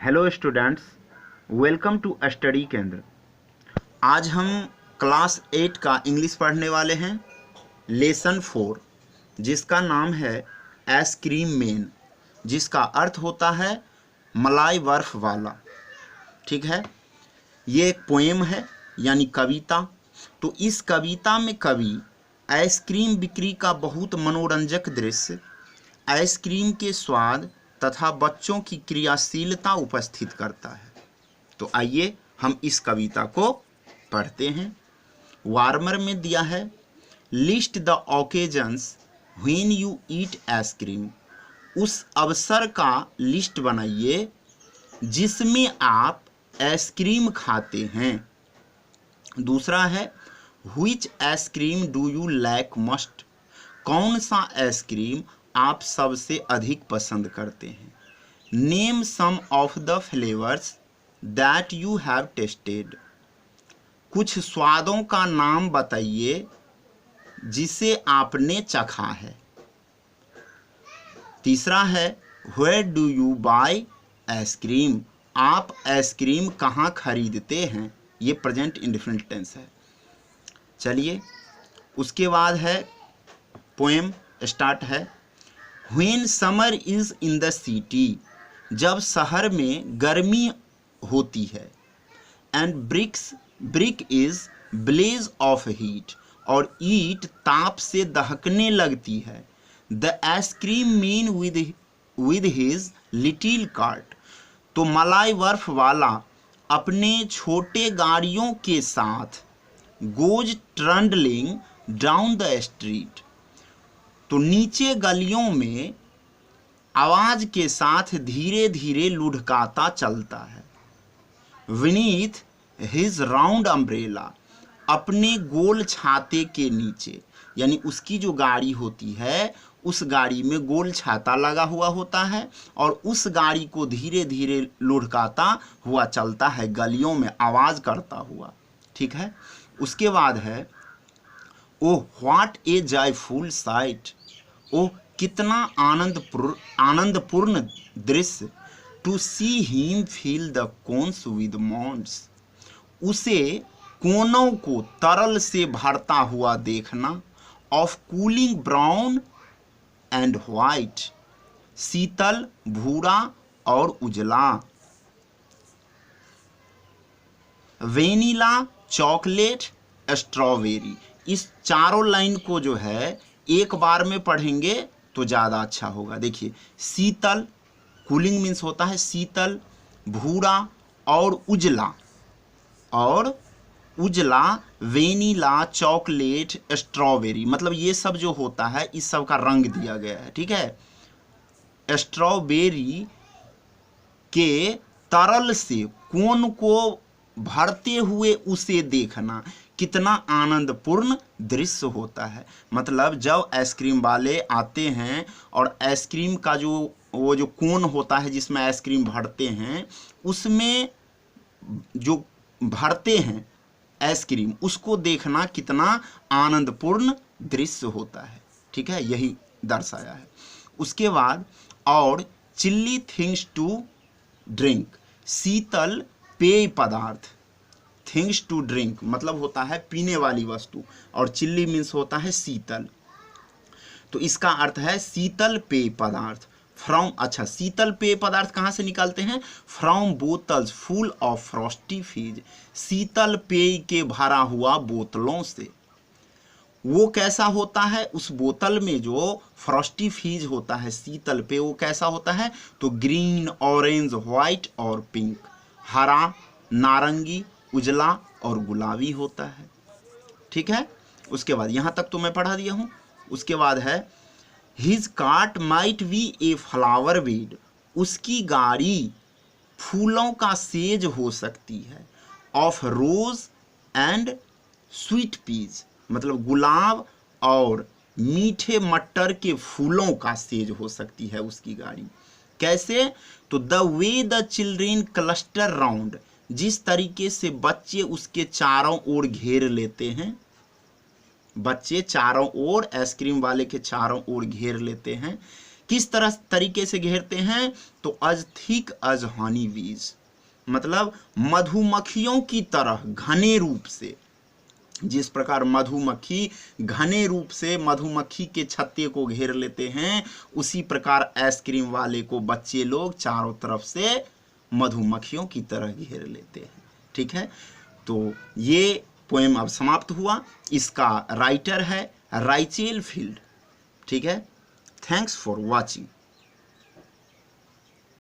Hello students, welcome to study Kendra. आज हम class 8 का इंग्लिश पढ़ने वाले हैं। लेसन 4 जिसका नाम है आइसक्रीम मैन, जिसका अर्थ होता है मलाई बर्फ वाला। ठीक है, ये एक पोएम है यानी कविता। तो इस कविता में कवि आइसक्रीम बिक्री का बहुत मनोरंजक दृश्य, आइसक्रीम के स्वाद तथा बच्चों की क्रियाशीलता उपस्थित करता है। तो आइए हम इस कविता को पढ़ते हैं। वार्मर में दिया है, list the occasions when you eat ice cream. उस अवसर का लिस्ट बनाइए जिसमें आप आइसक्रीम खाते हैं। दूसरा है, which ice cream do you like must. कौन सा आइसक्रीम आप सबसे अधिक पसंद करते हैं। Name some of the flavours that you have tested. कुछ स्वादों का नाम बताइए जिसे आपने चखा है। तीसरा है, where do you buy ice cream. आप आइसक्रीम कहाँ खरीदते हैं। ये प्रेजेंट इंडेफिनिट टेंस है। चलिए, उसके बाद है पोएम स्टार्ट है। When summer is in the city. जब शहर में गर्मी होती है। And brick is blaze of heat. और ईट ताप से दहकने लगती है। The ice cream man with his little cart. तो मलाई बर्फ वाला अपने छोटे गाड़ियों के साथ goes trundling down the street. तो नीचे गलियों में आवाज के साथ धीरे धीरे लुढ़काता चलता है। Vineeth his round umbrella. अपने गोल छाते के नीचे, यानी उसकी जो गाड़ी होती है उस गाड़ी में गोल छाता लगा हुआ होता है और उस गाड़ी को धीरे धीरे लुढ़काता हुआ चलता है, गलियों में आवाज करता हुआ। ठीक है, उसके बाद है, oh what a joyful sight. ओह कितना आनंदपूर्ण दृश्य। To see him feel the cones with mounds. उसे कोनों को तरल से भरता हुआ देखना। Of cooling brown and white. शीतल, भूरा और उजला। Vanilla, chocolate, strawberry. इस चारों लाइन को जो है एक बार में पढ़ेंगे तो ज़्यादा अच्छा होगा। देखिए, शीतल, कूलिंग मीन्स होता है शीतल, भूरा और उजला, वेनिला, चॉकलेट, स्ट्रॉबेरी। मतलब ये सब जो होता है इस सब का रंग दिया गया है। ठीक है, स्ट्रॉबेरी के तरल से कोन को भरते हुए उसे देखना कितना आनंदपूर्ण दृश्य होता है। मतलब जब आइसक्रीम वाले आते हैं और आइसक्रीम का वो जो कोन होता है जिसमें आइसक्रीम भरते हैं, उसमें जो भरते हैं आइसक्रीम, उसको देखना कितना आनंदपूर्ण दृश्य होता है। ठीक है, यही दर्शाया है। उसके बाद, और चिल्ली थिंग्स टू ड्रिंक। शीतल पेय पदार्थ। थिंग्स टू ड्रिंक मतलब होता है पीने वाली वस्तु, और चिल्ली मीन्स होता है शीतल। तो इसका अर्थ है शीतल पेय पदार्थ। शीतल पेय पदार्थ कहाँ से निकालते हैं। From bottles full of frosty fizz. शीतल पेय के भरा हुआ बोतलों से। वो कैसा होता है, उस बोतल में जो फ्रॉस्टी फीज होता है शीतल पेय, वो कैसा होता है, तो ग्रीन, ऑरेंज, व्हाइट और पिंक। हरा, नारंगी, उजला और गुलाबी होता है। ठीक है, उसके बाद यहाँ तक तो मैं पढ़ा दिया हूँ। उसके बाद है, his cart might be a flower bed. उसकी गाड़ी फूलों का सेज हो सकती है। Of rose and sweet peas. मतलब गुलाब और मीठे मटर के फूलों का सेज हो सकती है उसकी गाड़ी। कैसे, तो the way the children cluster round. जिस तरीके से बच्चे उसके चारों ओर घेर लेते हैं। बच्चे चारों ओर आइसक्रीम वाले के चारों ओर घेर लेते हैं। किस तरह तरीके से घेरते हैं? तो as thick as honey bees, मतलब मधुमक्खियों की तरह घने रूप से। जिस प्रकार मधुमक्खी घने रूप से मधुमक्खी के छत्ते को घेर लेते हैं, उसी प्रकार आइसक्रीम वाले को बच्चे लोग चारों तरफ से मधुमक्खियों की तरह घेर लेते हैं। ठीक है, तो ये पोएम अब समाप्त हुआ। इसका राइटर है राइचेल फील्ड। ठीक है, थैंक्स फॉर वॉचिंग।